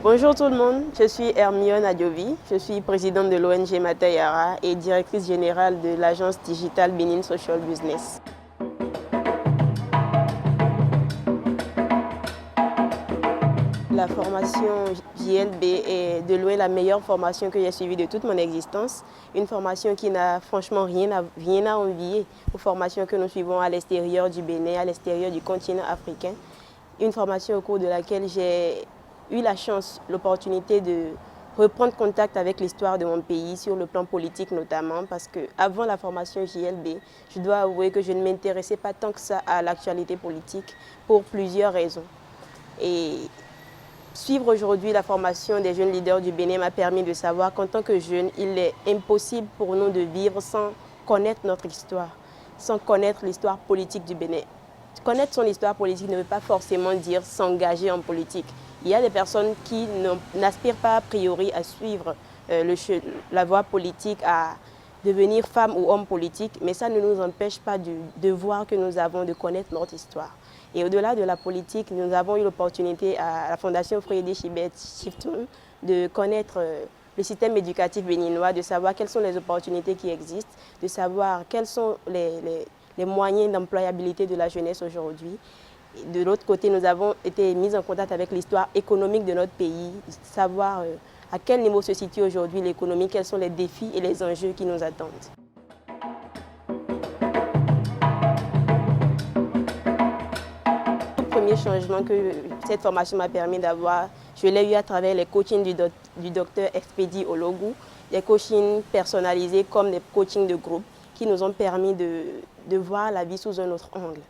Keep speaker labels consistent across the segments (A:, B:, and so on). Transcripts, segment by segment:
A: Bonjour tout le monde, je suis Hermione Adjovi, je suis présidente de l'ONG Matayara et directrice générale de l'agence digitale Benin Social Business. La formation JLB est de loin la meilleure formation que j'ai suivie de toute mon existence. Une formation qui n'a franchement rien à envier aux formations que nous suivons à l'extérieur du Bénin, à l'extérieur du continent africain. Une formation au cours de laquelle j'ai eu la chance, l'opportunité de reprendre contact avec l'histoire de mon pays, sur le plan politique notamment, parce qu'avant la formation JLB, je dois avouer que je ne m'intéressais pas tant que ça à l'actualité politique pour plusieurs raisons. Et suivre aujourd'hui la formation des jeunes leaders du Bénin m'a permis de savoir qu'en tant que jeune, il est impossible pour nous de vivre sans connaître notre histoire, sans connaître l'histoire politique du Bénin. Connaître son histoire politique ne veut pas forcément dire s'engager en politique. Il y a des personnes qui n'aspirent pas a priori à suivre la voie politique, à devenir femme ou homme politique, mais ça ne nous empêche pas du devoir que nous avons de connaître notre histoire. Et au-delà de la politique, nous avons eu l'opportunité à la Fondation Friedrich Ebert Stiftung de connaître le système éducatif béninois, de savoir quelles sont les opportunités qui existent, de savoir quels sont les moyens d'employabilité de la jeunesse aujourd'hui. De l'autre côté, nous avons été mis en contact avec l'histoire économique de notre pays, savoir à quel niveau se situe aujourd'hui l'économie, quels sont les défis et les enjeux qui nous attendent. Le premier changement que cette formation m'a permis d'avoir, je l'ai eu à travers les coachings du docteur Expedi Ologu, des coachings personnalisés comme des coachings de groupe qui nous ont permis de voir la vie sous un autre angle,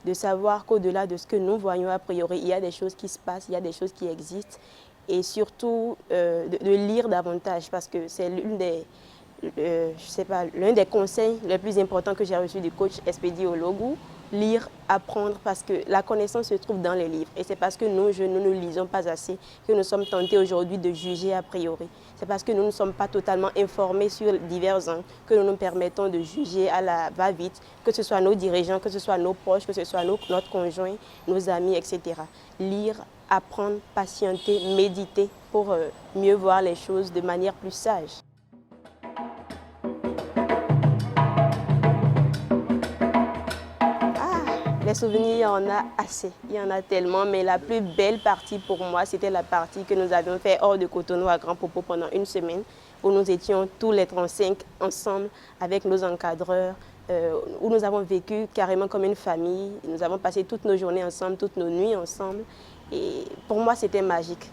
A: de savoir qu'au-delà de ce que nous voyons a priori, il y a des choses qui se passent, il y a des choses qui existent, et surtout de lire davantage, parce que c'est l'un des conseils les plus importants que j'ai reçus du coach Expedi Ologu. Lire, apprendre, parce que la connaissance se trouve dans les livres. Et c'est parce que nous, jeunes, nous ne lisons pas assez que nous sommes tentés aujourd'hui de juger a priori. C'est parce que nous ne sommes pas totalement informés sur divers angles que nous nous permettons de juger à la va-vite, que ce soit nos dirigeants, que ce soit nos proches, que ce soit notre conjoint, nos amis, etc. Lire, apprendre, patienter, méditer pour mieux voir les choses de manière plus sage. Les souvenirs, il y en a assez, il y en a tellement, mais la plus belle partie pour moi, c'était la partie que nous avions fait hors de Cotonou à Grand Popo pendant une semaine, où nous étions tous les 35 ensemble avec nos encadreurs, où nous avons vécu carrément comme une famille. Nous avons passé toutes nos journées ensemble, toutes nos nuits ensemble. Et pour moi, c'était magique.